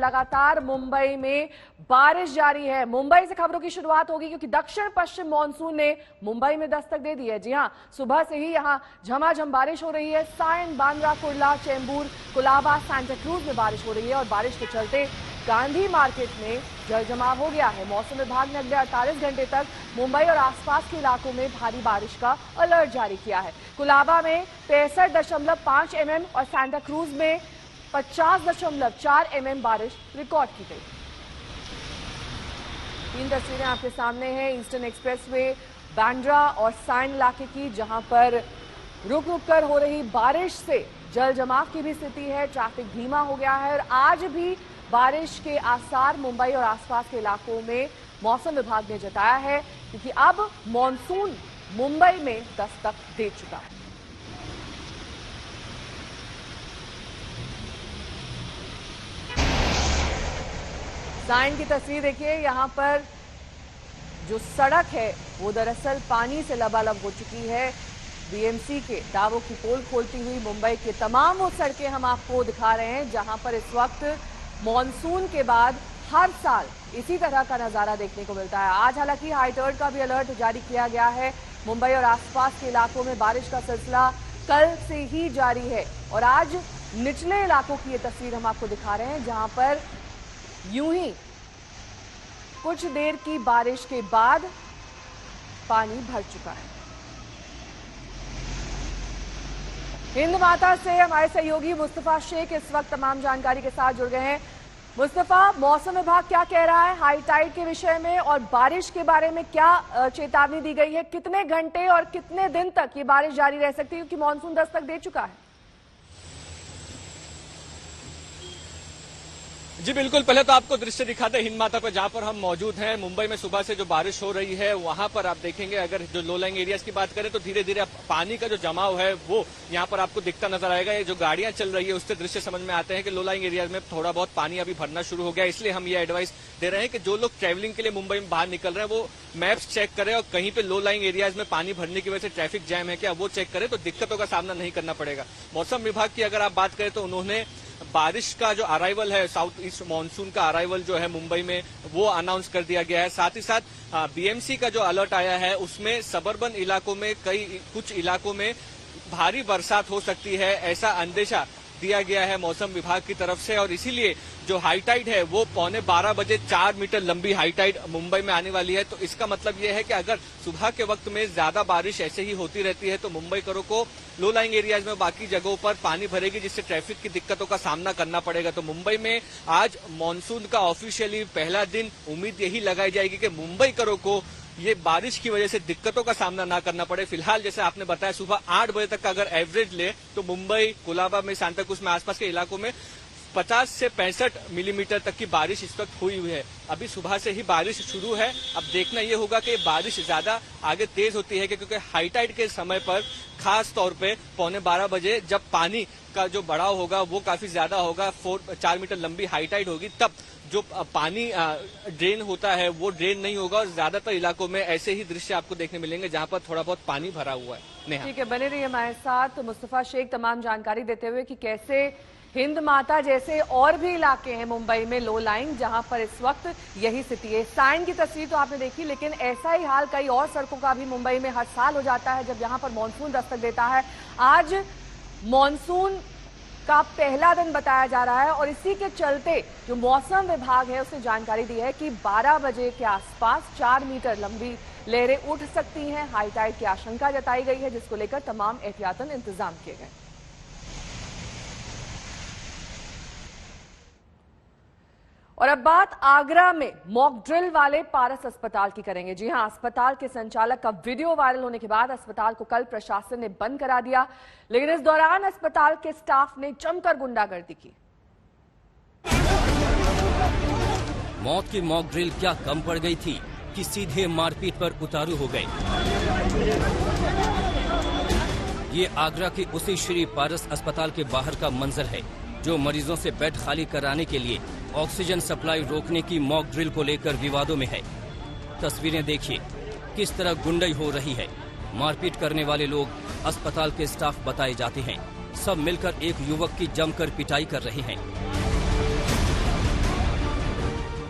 लगातार मुंबई में बारिश जारी है। मुंबई से खबरों की शुरुआत होगी क्योंकि दक्षिण पश्चिम मानसून ने मुंबई में दस्तक दे दी है। जी हां, सुबह से ही यहां झमाझम बारिश हो रही है। सायन, बांद्रा, कुर्ला, चेंबूर, कुलाबा, सांता क्रूज में बारिश हो रही है और बारिश के चलते गांधी मार्केट में जलजमाव हो गया है। मौसम विभाग ने अगले 48 घंटे तक मुंबई और आसपास के इलाकों में भारी बारिश का अलर्ट जारी किया है। कुलाबा में 65.5 mm और सांता क्रूज में 50.4 mm बारिश रिकॉर्ड की गई। 3 तस्वीरें आपके सामने हैं ईस्टर्न एक्सप्रेसवे, बांद्रा और सायन इलाके की, जहां पर रुक रुक कर हो रही बारिश से जल जमाव की भी स्थिति है। ट्रैफिक धीमा हो गया है और आज भी बारिश के आसार मुंबई और आसपास के इलाकों में मौसम विभाग ने जताया है क्योंकि अब मॉनसून मुंबई में दस्तक दे चुका है। सायन की तस्वीर देखिए, यहां पर जो सड़क है वो दरअसल पानी से लबालब हो चुकी है। बीएमसी के दावों की पोल खोलती हुई मुंबई के तमाम वो सड़कें हम आपको दिखा रहे हैं जहां पर इस वक्त मॉनसून के बाद हर साल इसी तरह का नजारा देखने को मिलता है। आज हालांकि हाई अलर्ट का भी अलर्ट जारी किया गया है। मुंबई और आसपास के इलाकों में बारिश का सिलसिला कल से ही जारी है और आज निचले इलाकों की ये तस्वीर हम आपको दिखा रहे हैं जहां पर यूं ही कुछ देर की बारिश के बाद पानी भर चुका है। हिंद माता से हमारे सहयोगी मुस्तफा शेख इस वक्त तमाम जानकारी के साथ जुड़ गए हैं। मुस्तफा, मौसम विभाग क्या कह रहा है हाई टाइड के विषय में और बारिश के बारे में क्या चेतावनी दी गई है? कितने घंटे और कितने दिन तक ये बारिश जारी रह सकती है क्योंकि मानसून दस्तक दे चुका है? जी बिल्कुल, पहले तो आपको दृश्य दिखाते हैं हिंद माता पर जहां पर हम मौजूद हैं। मुंबई में सुबह से जो बारिश हो रही है वहां पर आप देखेंगे, अगर जो लो लाइंग एरियाज की बात करें तो धीरे धीरे पानी का जो जमाव है वो यहां पर आपको दिखता नजर आएगा। ये जो गाड़ियां चल रही है उससे दृश्य समझ में आते हैं कि लो लाइंग एरियाज में थोड़ा बहुत पानी अभी भरना शुरू हो गया। इसलिए हम ये एडवाइस दे रहे हैं कि जो लोग ट्रेवलिंग के लिए मुंबई में बाहर निकल रहे हैं वो मैप्स चेक करें और कहीं पे लो लाइंग एरियाज में पानी भरने की वजह से ट्रैफिक जैम है क्या वो चेक करें तो दिक्कतों का सामना नहीं करना पड़ेगा। मौसम विभाग की अगर आप बात करें तो उन्होंने बारिश का जो अराइवल है, साउथ ईस्ट मानसून का अराइवल जो है मुंबई में वो अनाउंस कर दिया गया है। साथ ही साथ बीएमसी का जो अलर्ट आया है उसमें सबर्बन इलाकों में कुछ इलाकों में भारी बरसात हो सकती है, ऐसा अंदेशा दिया गया है मौसम विभाग की तरफ से। और इसीलिए जो हाई टाइड है वो 11:15 बजे 4 मीटर लंबी हाई टाइड मुंबई में आने वाली है। तो इसका मतलब ये है कि अगर सुबह के वक्त में ज्यादा बारिश ऐसे ही होती रहती है तो मुंबईकरों को लो लाइंग एरियाज में बाकी जगहों पर पानी भरेगी जिससे ट्रैफिक की दिक्कतों का सामना करना पड़ेगा। तो मुंबई में आज मानसून का ऑफिशियली पहला दिन उम्मीद यही लगाई जाएगी कि मुंबईकरों को ये बारिश की वजह से दिक्कतों का सामना ना करना पड़े। फिलहाल जैसे आपने बताया सुबह 8 बजे तक का अगर एवरेज ले तो मुंबई, कुलाबा में, सांता क्रूज में, आसपास के इलाकों में 50 से 65 मिलीमीटर तक की बारिश इस वक्त हुई है। अभी सुबह से ही बारिश शुरू है। अब देखना यह होगा कि बारिश ज्यादा आगे तेज होती है क्योंकि हाई टाइड के समय पर खास तौर पे 11:15 बजे जब पानी का जो बढ़ाव होगा वो काफी ज्यादा होगा, 4 मीटर लंबी हाई टाइड होगी, तब जो पानी ड्रेन होता है वो ड्रेन नहीं होगा और ज्यादातर इलाकों में ऐसे ही दृश्य आपको देखने मिलेंगे जहां पर थोड़ा बहुत पानी भरा हुआ है। ठीक है, बने रहिए हमारे साथ। मुस्तफा शेख तमाम जानकारी देते हुए कि कैसे हिंद माता जैसे और भी इलाके हैं मुंबई में लो लाइन जहां पर इस वक्त यही स्थिति है। सायन की तस्वीर तो आपने देखी, लेकिन ऐसा ही हाल कई और सड़कों का भी मुंबई में हर साल हो जाता है जब यहां पर मानसून दस्तक देता है। आज मानसून का पहला दिन बताया जा रहा है और इसी के चलते जो मौसम विभाग है उसने जानकारी दी है कि 12 बजे के आसपास 4 मीटर लंबी लहरें उठ सकती हैं। हाई टाइड की आशंका जताई गई है जिसको लेकर तमाम एहतियातन इंतजाम किए गए। और अब बात आगरा में मॉक ड्रिल वाले पारस अस्पताल की करेंगे। जी हां, अस्पताल के संचालक का वीडियो वायरल होने के बाद अस्पताल को कल प्रशासन ने बंद करा दिया, लेकिन इस दौरान अस्पताल के स्टाफ ने जमकर गुंडागर्दी की। मौत की मॉक ड्रिल क्या कम पड़ गई थी कि सीधे मारपीट पर उतारू हो गए। ये आगरा के उसी श्री पारस अस्पताल के बाहर का मंजर है जो मरीजों से बेड खाली कराने के लिए ऑक्सीजन सप्लाई रोकने की मॉक ड्रिल को लेकर विवादों में है। तस्वीरें देखिए, किस तरह गुंडई हो रही है। मारपीट करने वाले लोग अस्पताल के स्टाफ बताए जाते हैं। सब मिलकर एक युवक की जमकर पिटाई कर रहे हैं।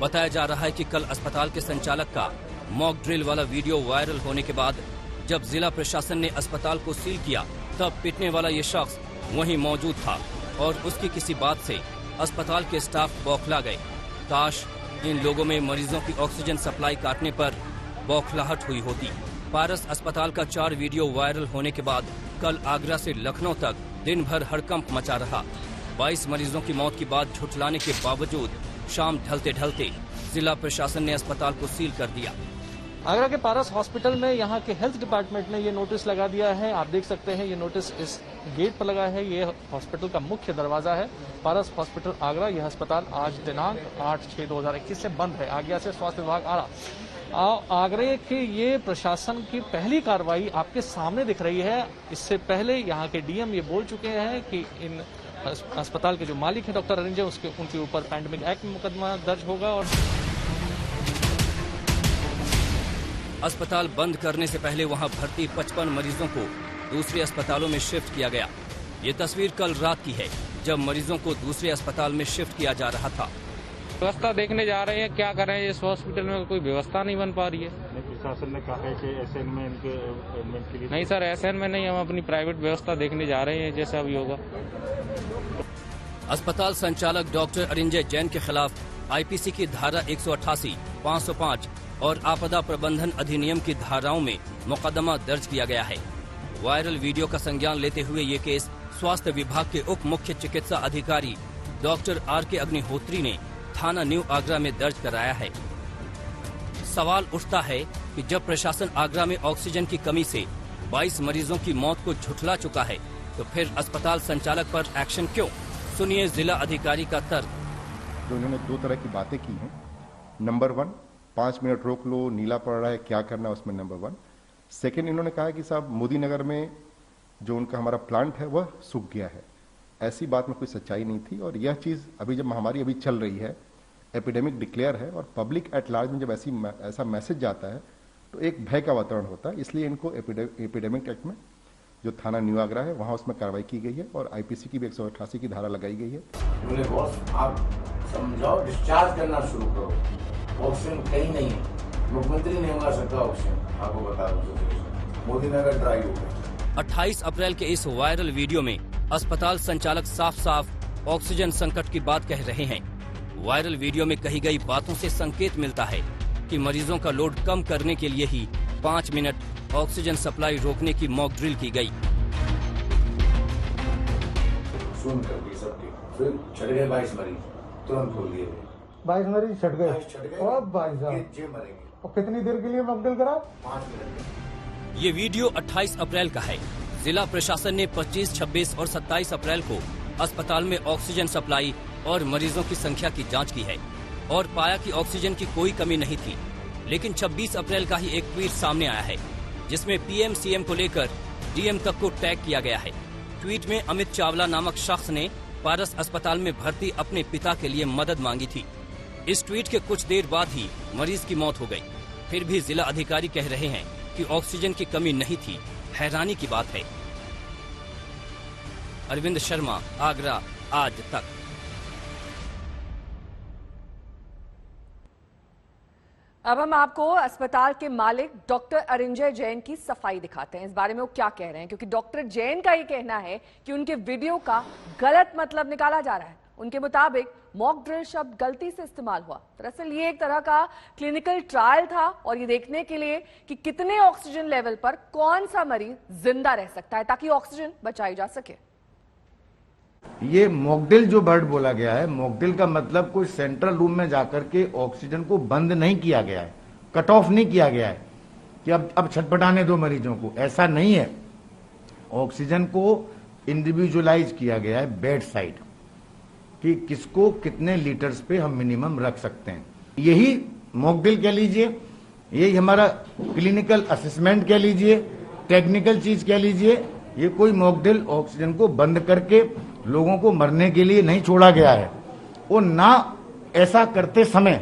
बताया जा रहा है कि कल अस्पताल के संचालक का मॉक ड्रिल वाला वीडियो वायरल होने के बाद जब जिला प्रशासन ने अस्पताल को सील किया तब पिटने वाला ये शख्स वहीं मौजूद था और उसकी किसी बात से अस्पताल के स्टाफ बौखला गए। काश इन लोगों में मरीजों की ऑक्सीजन सप्लाई काटने पर बौखलाहट हुई होती। पारस अस्पताल का 4 वीडियो वायरल होने के बाद कल आगरा से लखनऊ तक दिन भर हड़कंप मचा रहा। 22 मरीजों की मौत की बात झुठलाने के बावजूद शाम ढलते ढलते जिला प्रशासन ने अस्पताल को सील कर दिया। आगरा के पारस हॉस्पिटल में यहाँ के हेल्थ डिपार्टमेंट ने ये नोटिस लगा दिया है। आप देख सकते हैं ये नोटिस इस गेट पर लगा है। ये हॉस्पिटल का मुख्य दरवाजा है। पारस हॉस्पिटल आगरा, यह अस्पताल आज दिनांक 8/6/2021 से बंद है। आगरा से स्वास्थ्य विभाग आ रहा। आगरा के ये प्रशासन की पहली कार्रवाई आपके सामने दिख रही है। इससे पहले यहाँ के डीएम ये बोल चुके हैं कि इन अस्पताल के जो मालिक है डॉक्टर अरिंजय, उनके ऊपर पैंडेमिक एक्ट में मुकदमा दर्ज होगा। और अस्पताल बंद करने से पहले वहां भर्ती 55 मरीजों को दूसरे अस्पतालों में शिफ्ट किया गया। ये तस्वीर कल रात की है जब मरीजों को दूसरे अस्पताल में शिफ्ट किया जा रहा था। व्यवस्था देखने जा रहे हैं, क्या करें। इस हॉस्पिटल में कोई व्यवस्था नहीं बन पा रही है। प्रशासन ने कहा है कि एसएन में इनके एडमिट के लिए नहीं सर, एसएन में नहीं, हम अपनी प्राइवेट व्यवस्था देखने जा रहे हैं जैसा अभी होगा। अस्पताल संचालक डॉक्टर अरिंजय जैन के खिलाफ आईपीसी की धारा 188, 505 और आपदा प्रबंधन अधिनियम की धाराओं में मुकदमा दर्ज किया गया है। वायरल वीडियो का संज्ञान लेते हुए ये केस स्वास्थ्य विभाग के उप मुख्य चिकित्सा अधिकारी डॉक्टर आर.के. अग्निहोत्री ने थाना न्यू आगरा में दर्ज कराया है। सवाल उठता है कि जब प्रशासन आगरा में ऑक्सीजन की कमी से 22 मरीजों की मौत को झुठला चुका है तो फिर अस्पताल संचालक पर एक्शन क्यों? सुनिए जिला अधिकारी का तर्क। जो इन्होंने 2 तरह की बातें की हैं। नंबर 1, 5 मिनट रोक लो, नीला पड़ रहा है, क्या करना उसमें, नंबर 1। सेकेंड, इन्होंने कहा कि साहब मोदी नगर में जो उनका हमारा प्लांट है वह सूख गया है। ऐसी बात में कोई सच्चाई नहीं थी। और यह चीज़ अभी जब महामारी अभी चल रही है, एपिडेमिक डिक्लेयर है और पब्लिक एट लार्ज में जब ऐसा मैसेज जाता है तो एक भय का वातावरण होता है। इसलिए इनको एपिडेमिक एक्ट में जो थाना न्यू आगरा है वहाँ उसमें कार्रवाई की गई है और आईपीसी की भी 188 की धारा लगाई गई है। बॉस आप समझाओ, डिस्चार्ज करना शुरू करो। ऑक्सीजन कहीं नहीं है, मुख्यमंत्री नहीं मंगा सकता ऑक्सीजन, आपको बता दूं। मोदी नगर ड्राई हो गया। 28 अप्रैल के इस वायरल वीडियो में अस्पताल संचालक साफ साफ ऑक्सीजन संकट की बात कह रहे हैं। वायरल वीडियो में कही गई बातों से संकेत मिलता है कि मरीजों का लोड कम करने के लिए ही 5 मिनट ऑक्सीजन सप्लाई रोकने की मॉक ड्रिल की गई। सुन कर सबके फिर छट गए 22 मरीज, तुरंत खोल दिए। 22 मरीज छट गए और भाई साहब जे मरेंगे। और कितनी देर के लिए मॉक ड्रिल करा? 5 मिनट। ये वीडियो 28 अप्रैल का है। जिला प्रशासन ने 25, 26 और 27 अप्रैल को अस्पताल में ऑक्सीजन सप्लाई और मरीजों की संख्या की जांच की है और पाया कि ऑक्सीजन की कोई कमी नहीं थी। लेकिन 26 अप्रैल का ही एक ट्वीट सामने आया है जिसमें पीएम सीएम को लेकर डीएम तक को टैग किया गया है। ट्वीट में अमित चावला नामक शख्स ने पारस अस्पताल में भर्ती अपने पिता के लिए मदद मांगी थी। इस ट्वीट के कुछ देर बाद ही मरीज की मौत हो गई। फिर भी जिला अधिकारी कह रहे हैं कि ऑक्सीजन की कमी नहीं थी। हैरानी की बात है। अरविंद शर्मा, आगरा, आज तक। अब हम आपको अस्पताल के मालिक डॉक्टर अरिंजय जैन की सफाई दिखाते हैं। इस बारे में वो क्या कह रहे हैं, क्योंकि डॉक्टर जैन का ये कहना है कि उनके वीडियो का गलत मतलब निकाला जा रहा है। उनके मुताबिक मॉक ड्रिल शब्द गलती से इस्तेमाल हुआ। दरअसल ये एक तरह का क्लिनिकल ट्रायल था और ये देखने के लिए कि कितने ऑक्सीजन लेवल पर कौन सा मरीज जिंदा रह सकता है ताकि ऑक्सीजन बचाई जा सके। ये मॉकड्रिल जो वर्ड बोला गया है, मॉकड्रिल का मतलब कोई सेंट्रल रूम में जाकर के ऑक्सीजन को बंद नहीं किया गया है, कट ऑफ नहीं किया गया है कि अब छटपटाने दो मरीजों को, ऐसा नहीं है। ऑक्सीजन को इंडिविजुअलाइज किया गया है बेड साइड कि किसको कितने लीटर्स पे हम मिनिमम रख सकते हैं। यही मॉकड्रिल कह लीजिए, यही हमारा क्लिनिकल असेसमेंट कह लीजिए, टेक्निकल चीज कह लीजिए। ये कोई मॉकड्रिल ऑक्सीजन को बंद करके लोगों को मरने के लिए नहीं छोड़ा गया है। और ना ऐसा करते समय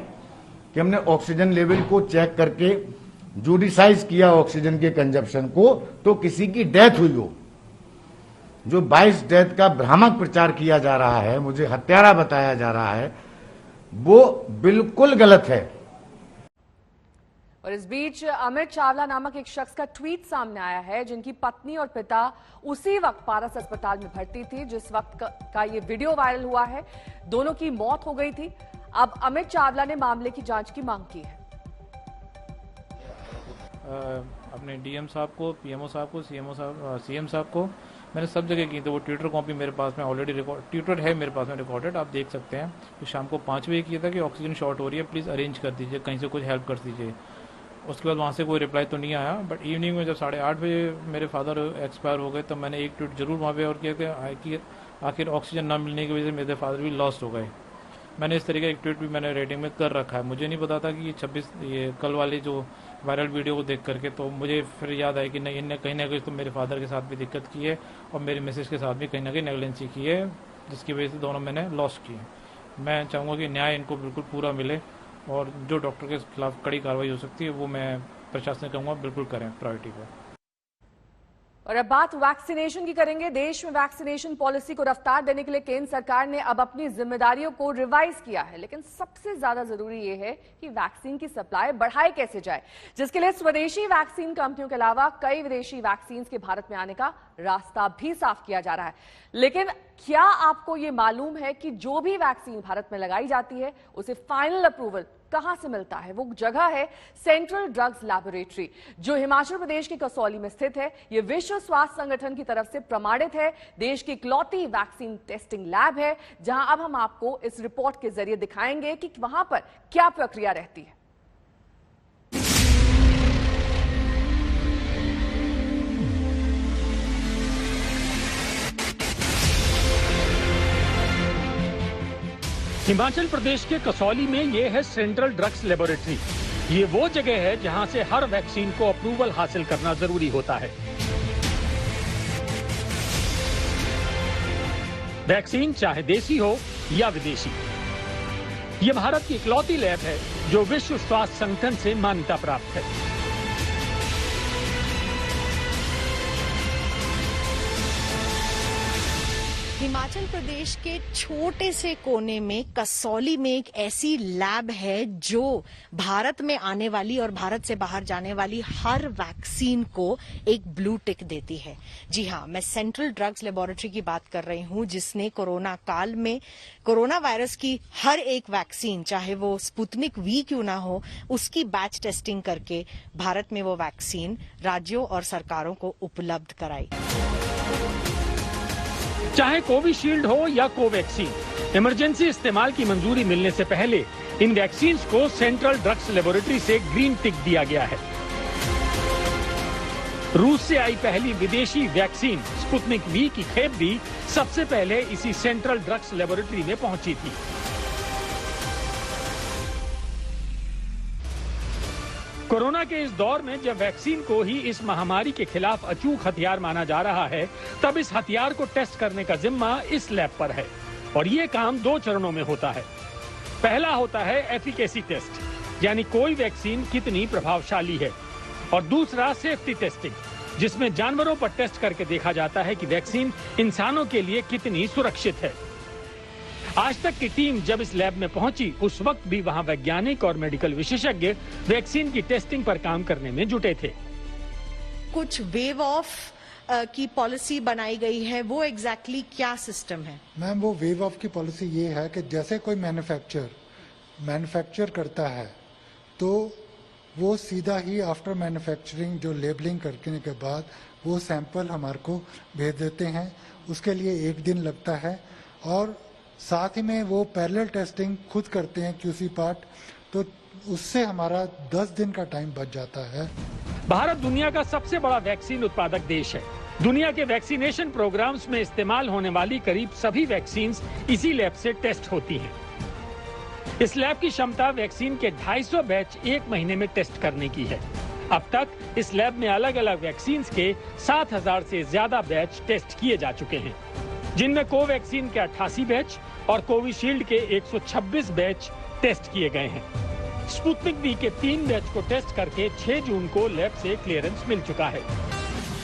कि हमने ऑक्सीजन लेवल को चेक करके जुडिसाइज किया ऑक्सीजन के कंजप्शन को तो किसी की डेथ हुई हो। जो 22 डेथ का भ्रामक प्रचार किया जा रहा है, मुझे हत्यारा बताया जा रहा है, वो बिल्कुल गलत है। और इस बीच अमित चावला नामक एक शख्स का ट्वीट सामने आया है, जिनकी पत्नी और पिता उसी वक्त पारस अस्पताल में भर्ती थी जिस वक्त का ये वीडियो वायरल हुआ है। दोनों की मौत हो गई थी। अब अमित चावला ने मामले की जांच की मांग की है। अपने डीएम साहब को, पीएमओ साहब को, सीएम साहब को मैंने सब जगह की, तो वो ट्विटर कॉपी मेरे पास में ऑलरेडी ट्विटर है मेरे पास में रिकॉर्डेड, आप देख सकते हैं। तो शाम को 5 बजे किया था कि ऑक्सीजन शॉर्ट हो रही है, प्लीज़ अरेंज कर दीजिए, कहीं से कुछ हेल्प कर दीजिए। उसके बाद वहाँ से कोई रिप्लाई तो नहीं आया, बट इवनिंग में जब 8:30 बजे मेरे फादर एक्सपायर हो गए, तब मैंने एक ट्वीट जरूर वहाँ पे और किया कि आखिर ऑक्सीजन ना मिलने की वजह से मेरे फादर भी लॉस्ट हो गए। मैंने इस तरीके का एक ट्वीट भी मैंने रेटिंग में कर रखा है। मुझे नहीं पता था कि ये कल वाली जो वायरल वीडियो को देख करके, तो मुझे फिर याद आया कि नहीं, इनने कहीं ना कहीं तो मेरे फादर के साथ भी दिक्कत की है और मेरी मिसेज के साथ भी कहीं ना कहीं नेगलेंसी की है, जिसकी वजह से दोनों मैंने लॉस किए। मैं चाहूँगा कि न्याय इनको बिल्कुल पूरा मिले और जो डॉक्टर के खिलाफ कड़ी कार्रवाई हो सकती है वो मैं प्रशासन से कहूँगा बिल्कुल करें प्रायोरिटी पर। और अब बात वैक्सीनेशन की करेंगे। देश में वैक्सीनेशन पॉलिसी को रफ्तार देने के लिए केंद्र सरकार ने अब अपनी जिम्मेदारियों को रिवाइज किया है, लेकिन सबसे ज्यादा जरूरी यह है कि वैक्सीन की सप्लाई बढ़ाई कैसे जाए, जिसके लिए स्वदेशी वैक्सीन कंपनियों के अलावा कई विदेशी वैक्सीन के भारत में आने का रास्ता भी साफ किया जा रहा है। लेकिन क्या आपको यह मालूम है कि जो भी वैक्सीन भारत में लगाई जाती है उसे फाइनल अप्रूवल कहां से मिलता है? वो जगह है सेंट्रल ड्रग्स लैबोरेटरी, जो हिमाचल प्रदेश के कसौली में स्थित है। ये विश्व स्वास्थ्य संगठन की तरफ से प्रमाणित है, देश की इकलौती वैक्सीन टेस्टिंग लैब है, जहां अब हम आपको इस रिपोर्ट के जरिए दिखाएंगे कि वहां पर क्या प्रक्रिया रहती है। हिमाचल प्रदेश के कसौली में ये है सेंट्रल ड्रग्स लेबोरेटरी। ये वो जगह है जहां से हर वैक्सीन को अप्रूवल हासिल करना जरूरी होता है। वैक्सीन चाहे देसी हो या विदेशी, ये भारत की इकलौती लैब है जो विश्व स्वास्थ्य संगठन से मान्यता प्राप्त है। हिमाचल प्रदेश के छोटे से कोने में कसौली में एक ऐसी लैब है जो भारत में आने वाली और भारत से बाहर जाने वाली हर वैक्सीन को एक ब्लू टिक देती है। जी हाँ, मैं सेंट्रल ड्रग्स लेबोरेटरी की बात कर रही हूँ, जिसने कोरोना काल में कोरोना वायरस की हर एक वैक्सीन, चाहे वो स्पुतनिक वी क्यों ना हो, उसकी बैच टेस्टिंग करके भारत में वो वैक्सीन राज्यों और सरकारों को उपलब्ध कराई। चाहे कोविशील्ड हो या कोवैक्सीन, इमरजेंसी इस्तेमाल की मंजूरी मिलने से पहले इन वैक्सीन को सेंट्रल ड्रग्स लेबोरेटरी से ग्रीन टिक दिया गया है। रूस से आई पहली विदेशी वैक्सीन स्पुतनिक वी की खेप भी सबसे पहले इसी सेंट्रल ड्रग्स लेबोरेटरी में पहुंची थी। कोरोना के इस दौर में जब वैक्सीन को ही इस महामारी के खिलाफ अचूक हथियार माना जा रहा है, तब इस हथियार को टेस्ट करने का जिम्मा इस लैब पर है और ये काम 2 चरणों में होता है। पहला होता है एफिकेसी टेस्ट, यानी कोई वैक्सीन कितनी प्रभावशाली है, और दूसरा सेफ्टी टेस्टिंग, जिसमें जानवरों पर टेस्ट करके देखा जाता है कि वैक्सीन इंसानों के लिए कितनी सुरक्षित है। आज तक की टीम जब इस लैब में पहुंची, उस वक्त भी वहां वैज्ञानिक और मेडिकल विशेषज्ञ वैक्सीन की टेस्टिंग पर काम करने में जुटे थे। कुछ वेव ऑफ की पॉलिसी बनाई गई है, वो एग्जैक्टली क्या सिस्टम है? मैम, वो वेव ऑफ की पॉलिसी ये है कि जैसे कोई मैन्युफैक्चर करता है तो वो सीधा ही आफ्टर मैन्युफैक्चरिंग जो लेबलिंग करने के बाद वो सैंपल हमारे को भेज देते हैं। उसके लिए 1 दिन लगता है और साथ ही में वो पैरेलल टेस्टिंग खुद करते हैं QC पार्ट, तो उससे हमारा 10 दिन का टाइम बच जाता है। भारत दुनिया का सबसे बड़ा वैक्सीन उत्पादक देश है। दुनिया के वैक्सीनेशन प्रोग्राम्स में इस्तेमाल होने वाली करीब सभी वैक्सीन इसी लैब से टेस्ट होती हैं। इस लैब की क्षमता वैक्सीन के 250 बैच 1 महीने में टेस्ट करने की है। अब तक इस लैब में अलग अलग वैक्सीन के 7000 से ज्यादा बैच टेस्ट किए जा चुके हैं, जिनमें कोवैक्सीन के 88 बैच और कोविशील्ड के 126 बैच टेस्ट किए गए हैं। स्पुतनिक वी के 3 बैच को टेस्ट करके 6 जून को लैब से क्लियरेंस मिल चुका है।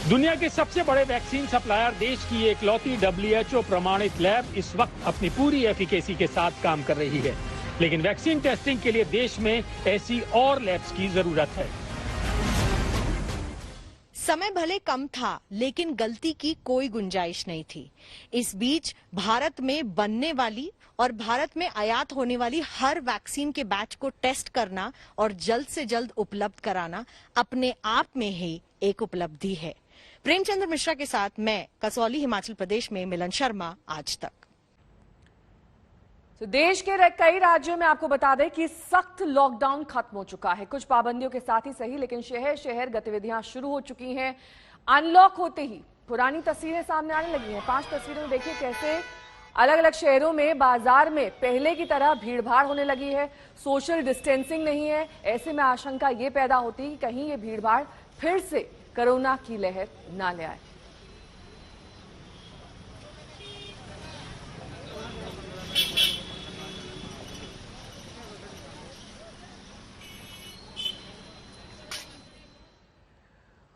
दुनिया के सबसे बड़े वैक्सीन सप्लायर देश की इकलौती WHO प्रमाणित लैब इस वक्त अपनी पूरी एफिकेसी के साथ काम कर रही है। लेकिन वैक्सीन टेस्टिंग के लिए देश में ऐसी और लैब्स की जरूरत है। समय भले कम था, लेकिन गलती की कोई गुंजाइश नहीं थी। इस बीच भारत में बनने वाली और भारत में आयात होने वाली हर वैक्सीन के बैच को टेस्ट करना और जल्द से जल्द उपलब्ध कराना अपने आप में ही एक उपलब्धि है। प्रेमचंद्र मिश्रा के साथ मैं कसौली, हिमाचल प्रदेश में मिलन शर्मा, आज तक। तो देश के कई राज्यों में आपको बता दें कि सख्त लॉकडाउन खत्म हो चुका है। कुछ पाबंदियों के साथ ही सही, लेकिन शहर शहर गतिविधियां शुरू हो चुकी हैं। अनलॉक होते ही पुरानी तस्वीरें सामने आने लगी हैं। 5 तस्वीरों में देखिए कैसे अलग अलग शहरों में बाजार में पहले की तरह भीड़भाड़ होने लगी है। सोशल डिस्टेंसिंग नहीं है। ऐसे में आशंका ये पैदा होती है कि कहीं ये भीड़भाड़ फिर से कोरोना की लहर ना ले आए।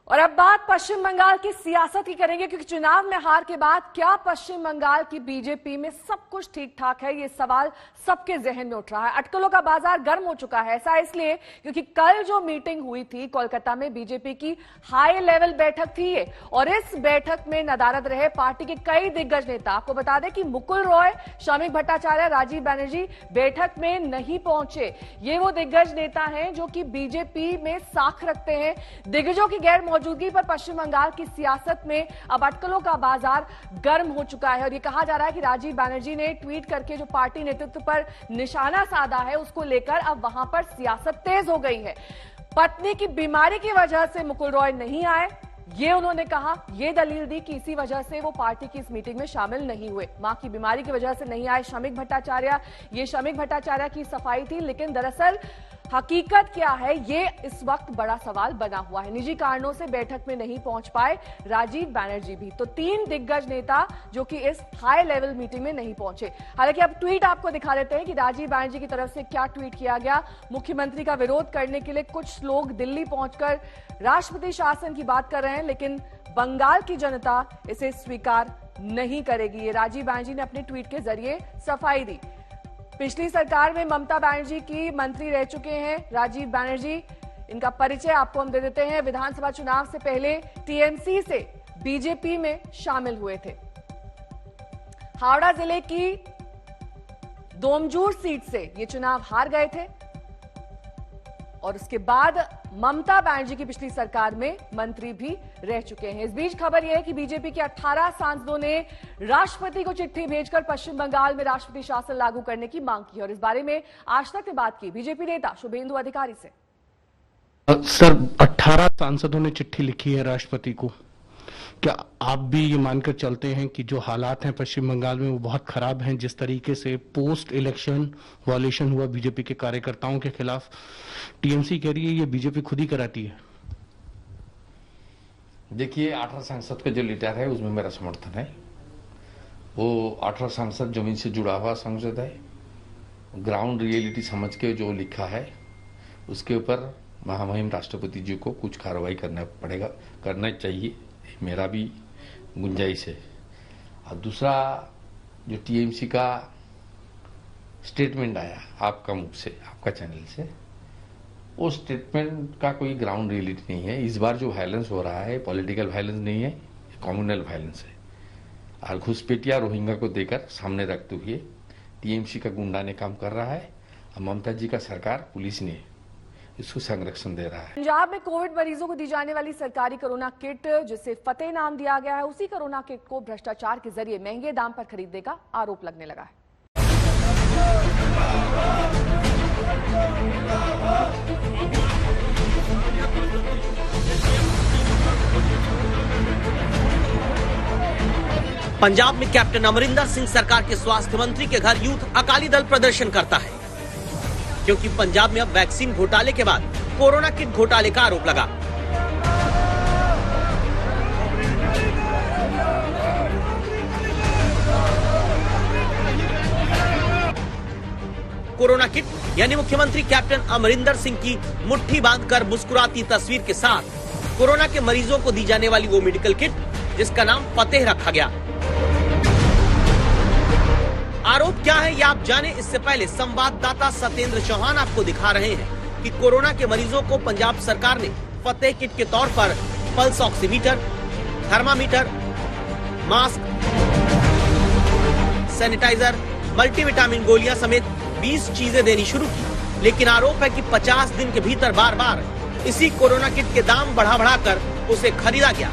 और अब बात पश्चिम बंगाल की सियासत की करेंगे, क्योंकि चुनाव में हार के बाद क्या पश्चिम बंगाल की बीजेपी में सब कुछ ठीक ठाक है, ये सवाल सबके जहन में उठ रहा है। अटकलों का बाजार गर्म हो चुका है। ऐसा इसलिए क्योंकि कल जो मीटिंग हुई थी कोलकाता में, बीजेपी की हाई लेवल बैठक थी ये, और इस बैठक में नदारद रहे पार्टी के कई दिग्गज नेता। आपको बता दें कि मुकुल रॉय, श्रमिक भट्टाचार्य, राजीव बैनर्जी बैठक में नहीं पहुंचे। ये वो दिग्गज नेता हैं जो कि बीजेपी में साख रखते हैं। दिग्गजों की गैर मौजूदगी पर पश्चिम बंगाल की सियासत में अब अटकलों का बाजार गर्म हो चुका है। और ये कहा जा रहा है कि राजीव बैनर्जी ने ट्वीट करके जो पार्टी नेतृत्व पर निशाना साधा है, उसको लेकर अब वहां पर सियासत तेज हो गई है। पत्नी की बीमारी की वजह से मुकुल रॉय नहीं आए, ये उन्होंने कहा। ये दलील दी कि इसी वजह से वो पार्टी की इस मीटिंग में शामिल नहीं हुए। मां की बीमारी की वजह से नहीं आए श्रमिक भट्टाचार्य। ये श्रमिक भट्टाचार्य की सफाई थी, लेकिन दरअसल हकीकत क्या है, ये इस वक्त बड़ा सवाल बना हुआ है। निजी कारणों से बैठक में नहीं पहुंच पाए राजीव बैनर्जी भी। तो 3 दिग्गज नेता जो कि इस हाई लेवल मीटिंग में नहीं पहुंचे। हालांकि अब ट्वीट आपको दिखा देते हैं कि राजीव बैनर्जी की तरफ से क्या ट्वीट किया गया। मुख्यमंत्री का विरोध करने के लिए कुछ लोग दिल्ली पहुंचकर राष्ट्रपति शासन की बात कर रहे हैं, लेकिन बंगाल की जनता इसे स्वीकार नहीं करेगी। ये राजीव बैनर्जी ने अपने ट्वीट के जरिए सफाई दी। पिछली सरकार में ममता बनर्जी की मंत्री रह चुके हैं राजीव बैनर्जी। इनका परिचय आपको हम दे देते हैं। विधानसभा चुनाव से पहले टीएमसी से बीजेपी में शामिल हुए थे। हावड़ा जिले की दोमजूर सीट से ये चुनाव हार गए थे और उसके बाद ममता बनर्जी की पिछली सरकार में मंत्री भी रह चुके हैं। इस बीच खबर यह है कि बीजेपी के 18 सांसदों ने राष्ट्रपति को चिट्ठी भेजकर पश्चिम बंगाल में राष्ट्रपति शासन लागू करने की मांग की। और इस बारे में आज तक ने बात की बीजेपी नेता शुभेंदु अधिकारी से। सर, 18 सांसदों ने चिट्ठी लिखी है राष्ट्रपति को। क्या आप भी ये मानकर चलते हैं कि जो हालात हैं पश्चिम बंगाल में वो बहुत खराब हैं? जिस तरीके से पोस्ट इलेक्शन वॉयलेशन हुआ बीजेपी के कार्यकर्ताओं के खिलाफ, टीएमसी कह रही है ये बीजेपी खुद ही कराती है। देखिए, 18 सांसद का जो लेटर है उसमें मेरा समर्थन है। वो 18 सांसद जमीन से जुड़ा हुआ सांसद है। ग्राउंड रियलिटी समझ के जो लिखा है उसके ऊपर महामहिम राष्ट्रपति जी को कुछ कार्रवाई करना चाहिए, मेरा भी गुंजाइश है। और दूसरा, जो टीएमसी का स्टेटमेंट आया आपका मुख से, आपका चैनल से, वो स्टेटमेंट का कोई ग्राउंड रियलिटी नहीं है। इस बार जो वायलेंस हो रहा है पॉलिटिकल वायलेंस नहीं है, कम्युनल वायलेंस है। और घुसपैठिया रोहिंग्या को देकर सामने रखते हुए टीएमसी का गुंडा ने काम कर रहा है और ममता जी का सरकार, पुलिस ने इसको संरक्षण दे रहा है। पंजाब में कोविड मरीजों को दी जाने वाली सरकारी कोरोना किट, जिसे फतेह नाम दिया गया है, उसी कोरोना किट को भ्रष्टाचार के जरिए महंगे दाम पर खरीदने का आरोप लगने लगा है। पंजाब में कैप्टन अमरिंदर सिंह सरकार के स्वास्थ्य मंत्री के घर यूथ अकाली दल प्रदर्शन करता है, क्योंकि पंजाब में अब वैक्सीन घोटाले के बाद कोरोना किट घोटाले का आरोप लगा। कोरोना किट यानी मुख्यमंत्री कैप्टन अमरिंदर सिंह की मुट्ठी बांधकर मुस्कुराती तस्वीर के साथ कोरोना के मरीजों को दी जाने वाली वो मेडिकल किट जिसका नाम फतेह रखा गया। आरोप क्या है ये आप जाने इससे पहले संवाददाता सत्येंद्र चौहान आपको दिखा रहे हैं कि कोरोना के मरीजों को पंजाब सरकार ने फतेह किट के तौर पर pulse oximeter, thermometer, mask, sanitizer, multivitamin गोलियां समेत 20 चीजें देनी शुरू की। लेकिन आरोप है कि 50 दिन के भीतर बार बार इसी कोरोना किट के दाम बढ़ा कर उसे खरीदा गया।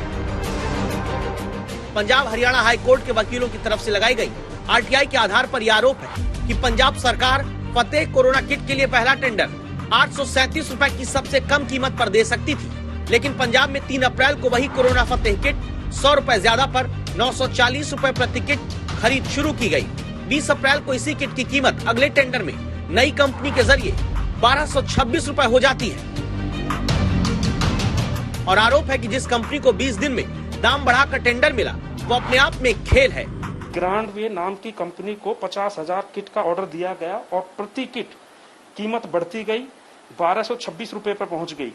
पंजाब हरियाणा हाई कोर्ट के वकीलों की तरफ से लगाई गई आरटीआई के आधार पर यह आरोप है कि पंजाब सरकार फतेह कोरोना किट के लिए पहला टेंडर 837 रुपए की सबसे कम कीमत पर दे सकती थी, लेकिन पंजाब में 3 अप्रैल को वही कोरोना फतेह किट 100 रुपए ज्यादा पर 940 रुपए प्रति किट खरीद शुरू की गई। 20 अप्रैल को इसी किट की कीमत अगले टेंडर में नई कंपनी के जरिए 1226 रुपए हो जाती है। और आरोप है कि जिस कंपनी को 20 दिन में दाम बढ़ाकर टेंडर मिला वो अपने आप में एक खेल है। ग्रांडवे नाम की कंपनी को 50,000 किट का ऑर्डर दिया गया और प्रति किट कीमत बढ़ती गई, 1226 रुपए पर पहुंच गई।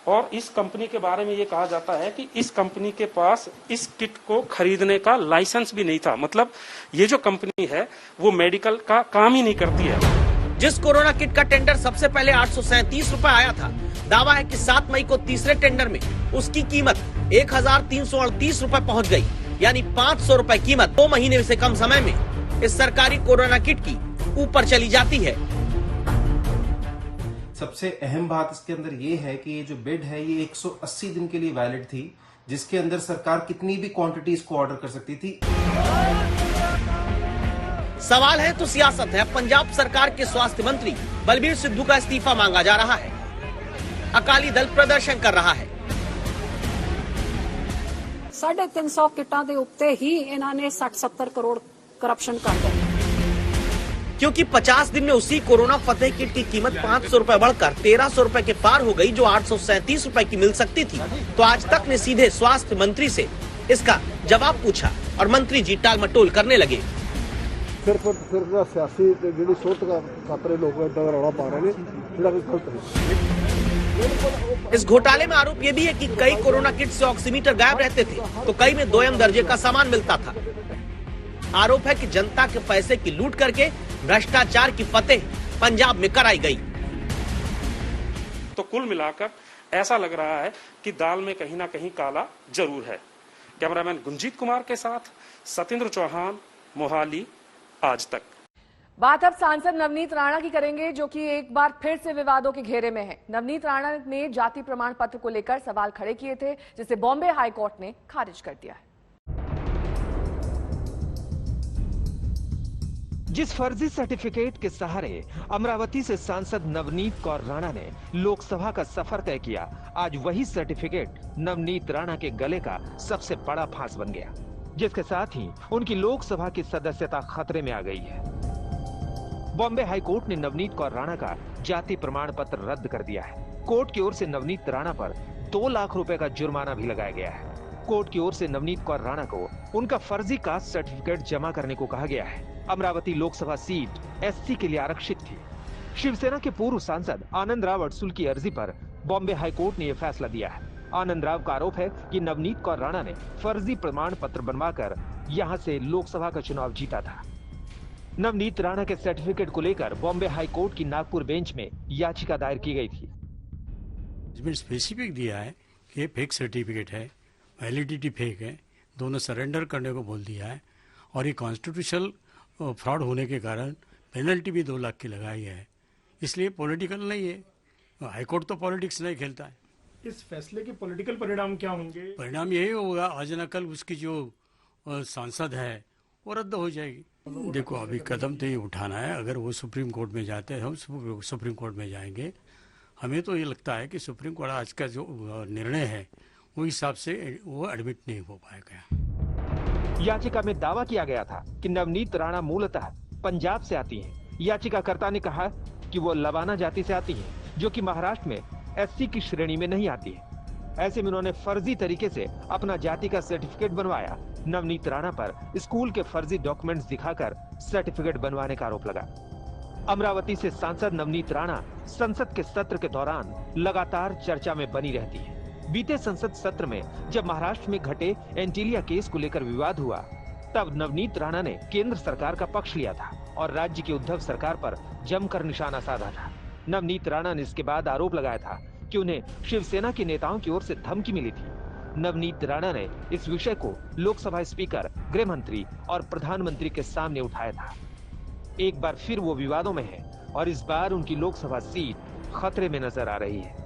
और इस कंपनी के बारे में ये कहा जाता है कि इस कंपनी के पास इस किट को खरीदने का लाइसेंस भी नहीं था। मतलब ये जो कंपनी है वो मेडिकल का काम ही नहीं करती है। जिस कोरोना किट का टेंडर सबसे पहले 837 रुपए आया था, दावा है कि 7 मई को तीसरे टेंडर में उसकी कीमत 1338 रुपए पहुंच गई, यानी 500 रुपए कीमत 2 महीने से कम समय में इस सरकारी कोरोना किट की ऊपर चली जाती है। सबसे अहम बात इसके अंदर ये है कि ये जो बिड है ये 180 दिन के लिए वैलिड थी, जिसके अंदर सरकार कितनी भी क्वांटिटीज को ऑर्डर कर सकती थी। सवाल है तो सियासत है। पंजाब सरकार के स्वास्थ्य मंत्री बलबीर सिद्धू का इस्तीफा मांगा जा रहा है। अकाली दल प्रदर्शन कर रहा है। 350 किटां दे उत्ते ही इन्होंने 60-70 करोड़ करप्शन कर दिया, क्योंकि 50 दिन में उसी कोरोना फतेह किट की कीमत 500 रुपए बढ़कर 1300 रुपए के पार हो गई, जो 837 रुपए की मिल सकती थी। तो आज तक ने सीधे स्वास्थ्य मंत्री से इसका जवाब पूछा और मंत्री जी टाल मटोल करने लगे। सिर्फ सियासी जी सोच खातर लोग रौला पा रहे हैं। इस घोटाले में आरोप ये भी है कि कई कोरोना किट से ऑक्सीमीटर गायब रहते थे, तो कई में 2M दर्जे का सामान मिलता था। आरोप है कि जनता के पैसे की लूट करके भ्रष्टाचार की फतेह पंजाब में कराई गई। तो कुल मिलाकर ऐसा लग रहा है कि दाल में कहीं ना कहीं काला जरूर है। कैमरामैन गुंजीत कुमार के साथ सत्येंद्र चौहान, मोहाली, आज तक। बात अब सांसद नवनीत राणा की करेंगे, जो कि एक बार फिर से विवादों के घेरे में है। नवनीत राणा ने जाति प्रमाण पत्र को लेकर सवाल खड़े किए थे, जिसे बॉम्बे हाई कोर्ट ने खारिज कर दिया है। जिस फर्जी सर्टिफिकेट के सहारे अमरावती से सांसद नवनीत कौर राणा ने लोकसभा का सफर तय किया, आज वही सर्टिफिकेट नवनीत राणा के गले का सबसे बड़ा फांस बन गया, जिसके साथ ही उनकी लोकसभा की सदस्यता खतरे में आ गई है। बॉम्बे हाई कोर्ट ने नवनीत कौर राणा का जाति प्रमाण पत्र रद्द कर दिया है। कोर्ट की ओर से नवनीत राणा पर 2 लाख रुपए का जुर्माना भी लगाया गया है। कोर्ट की ओर से नवनीत कौर राणा को उनका फर्जी कास्ट सर्टिफिकेट जमा करने को कहा गया है। अमरावती लोकसभा सीट एससी के लिए आरक्षित थी। शिवसेना के पूर्व सांसद आनंद राव अडसुल की अर्जी पर बॉम्बे हाई कोर्ट ने यह फैसला दिया है। आनंद राव का आरोप है कि नवनीत कौर राणा ने फर्जी प्रमाण पत्र बनवाकर यहां से लोकसभा का चुनाव जीता था। नवनीत राणा के सर्टिफिकेट को लेकर बॉम्बे हाई कोर्ट की नागपुर बेंच में याचिका दायर की गई थी। इसमें स्पेसिफिक दिया है कि ये फेक सर्टिफिकेट है, वैलिडिटी फेक है, दोनों सरेंडर करने को बोल दिया है और ये कॉन्स्टिट्यूशनल फ्रॉड होने के कारण पेनल्टी भी 2 लाख की लगाई है। इसलिए पॉलिटिकल नहीं है, हाईकोर्ट तो पॉलिटिक्स नहीं खेलता है। इस फैसले के पॉलिटिकल परिणाम क्या होंगे? परिणाम यही होगा, आज न कल उसकी जो सांसद है वो रद्द हो जाएगी। देखो अभी कदम तो ये उठाना है, अगर वो सुप्रीम कोर्ट में जाते हैं हम सुप्रीम कोर्ट में जाएंगे। हमें तो ये लगता है कि सुप्रीम कोर्ट आज का जो निर्णय है वो हिसाब से वो एडमिट नहीं हो पाएगा। याचिका में दावा किया गया था कि नवनीत राणा मूलतः पंजाब से आती हैं। याचिकाकर्ता ने कहा कि वो लबाना जाति से आती हैं, जो कि महाराष्ट्र में एससी की श्रेणी में नहीं आती है। ऐसे में उन्होंने फर्जी तरीके से अपना जाति का सर्टिफिकेट बनवाया। नवनीत राणा पर स्कूल के फर्जी डॉक्यूमेंट्स दिखाकर सर्टिफिकेट बनवाने का आरोप लगा। अमरावती से सांसद नवनीत राणा संसद के सत्र के दौरान लगातार चर्चा में बनी रहती है। बीते संसद सत्र में जब महाराष्ट्र में घटे एंटीलिया केस को लेकर विवाद हुआ, तब नवनीत राणा ने केंद्र सरकार का पक्ष लिया था और राज्य की उद्धव सरकार पर जमकर निशाना साधा था। नवनीत राणा ने इसके बाद आरोप लगाया था कि उन्हें शिवसेना के नेताओं की ओर से धमकी मिली थी। नवनीत राणा ने इस विषय को लोकसभा स्पीकर, गृह मंत्री और प्रधानमंत्री के सामने उठाया था। एक बार फिर वो विवादों में है और इस बार उनकी लोकसभा सीट खतरे में नजर आ रही है।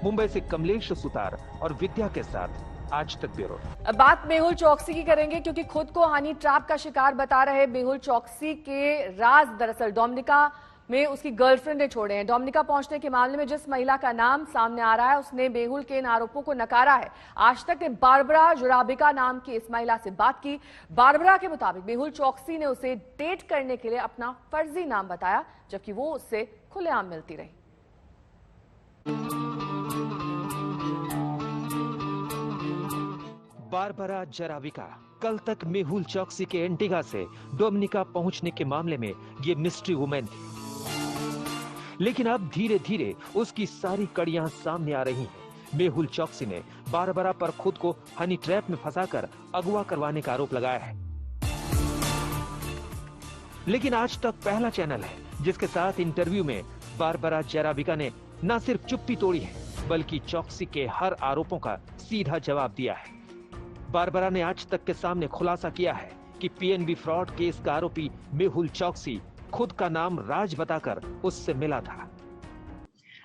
मुंबई से कमलेश सुतार और विद्या के साथ आज तक ब्यूरो। अब बात मेहुल चौकसी की करेंगे, क्योंकि खुद को हनी ट्रैप का शिकार बता रहे मेहुल चौकसी के राज दरअसल डोमिनिका में उसकी गर्लफ्रेंड ने छोड़े हैं। डोमिनिका पहुंचने के मामले में जिस महिला का नाम सामने आ रहा है उसने मेहुल के इन आरोपों को नकारा है। आज तक ने बारबरा जुराबिका नाम की इस महिला से बात की। बारबरा के मुताबिक मेहुल चौकसी ने उसे डेट करने के लिए अपना फर्जी नाम बताया, जबकि वो उससे खुलेआम मिलती रही। बारबरा जुराबिका कल तक मेहुल चौकसी के एंटीगा से डोमिनिका पहुंचने के मामले में ये मिस्ट्री वुमेन थी, लेकिन अब धीरे धीरे उसकी सारी कड़ियां सामने आ रही हैं। मेहुल चौकसी ने बारबरा पर खुद को हनी ट्रैप में फंसाकर अगवा करवाने का आरोप लगाया है। लेकिन आज तक पहला चैनल है जिसके साथ इंटरव्यू में बारबरा जुराबिका ने न सिर्फ चुप्पी तोड़ी है, बल्कि चौकसी के हर आरोपों का सीधा जवाब दिया है। बारबरा ने आज तक के सामने खुलासा किया है कि पीएनबी फ्रॉड केस का आरोपी मेहुल चौकसी खुद का नाम राज बताकर उससे मिला था।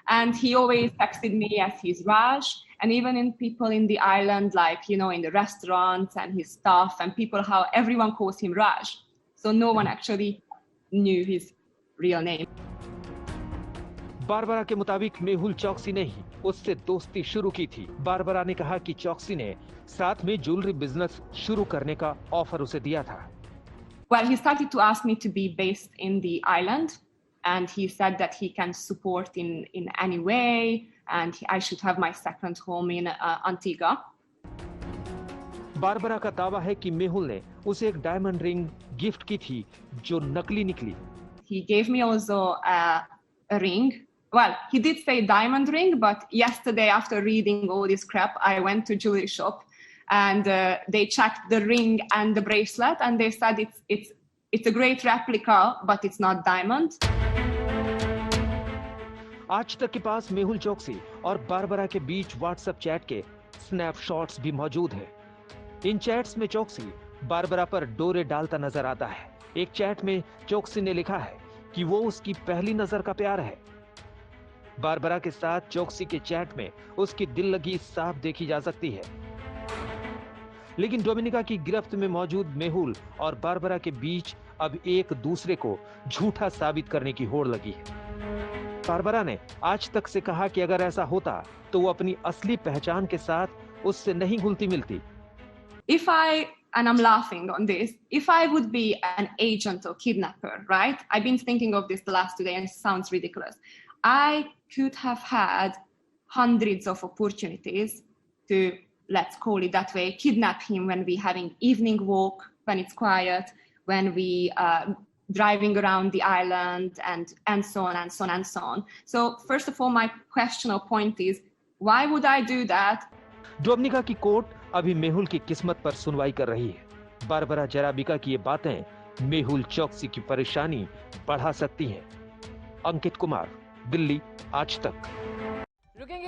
And he always texted me as his Raj, and even in people in the island, like, you know, in the restaurants and his staff and people, how everyone calls him Raj. So no one actually knew his real name. Barbara के मुताबिक मेहुल चौकसी ने ही उससे दोस्ती शुरू की थी। Barbara ने कहा कि चौकसी ने साथ में ज्वेलरी बिजनेस शुरू करने का ऑफर उसे दिया था। Well, he started to ask me to be based in the island, and he said that he can support in any way, and I should have my second home in Antigua. Barbara का दावा है कि मेहुल ने उसे एक diamond ring gift की थी जो नकली निकली। He gave me also a ring. Well, he did say diamond ring, but yesterday after reading all this crap, I went to jewelry shop and they checked the ring and the bracelet and they said it's a great replica, but it's not diamond. आज तक के पास मेहुल चौकसी और Barbara के बीच WhatsApp chat के snapshots भी मौजूद हैं। इन चैट्स में चौकसी बारबरा पर डोरे डालता नजर आता है। एक चैट में चौकसी ने लिखा है कि वो उसकी पहली नजर का प्यार है। बारबरा के साथ चौकसी के चैट में उसकी दिल लगी साफ देखी जा सकती है। लेकिन डोमिनिका की गिरफ्त में मौजूद मेहुल और बारबरा के बीच अब एक दूसरे को झूठा साबित करने की होड़ लगी है। बारबरा ने आज तक से कहा कि अगर ऐसा होता तो वो अपनी असली पहचान के साथ उससे नहीं घुलती मिलती। And I'm laughing on this. If I would be an agent or kidnapper, right? I've been thinking of this the last 2 days and it sounds ridiculous. I could have had hundreds of opportunities to, let's call it that way, kidnap him when we're having evening walk, when it's quiet, when we driving around the island and so on and so on and so on. So first of all, my question or point is, why would I do that? Dominica की court अभी मेहुल की किस्मत पर सुनवाई कर रही है। Barbara जुराबिका की ये बातें मेहुल चौकसी की परेशानी बढ़ा सकती हैं। अंकित कुमार, दिल्ली, आज तक।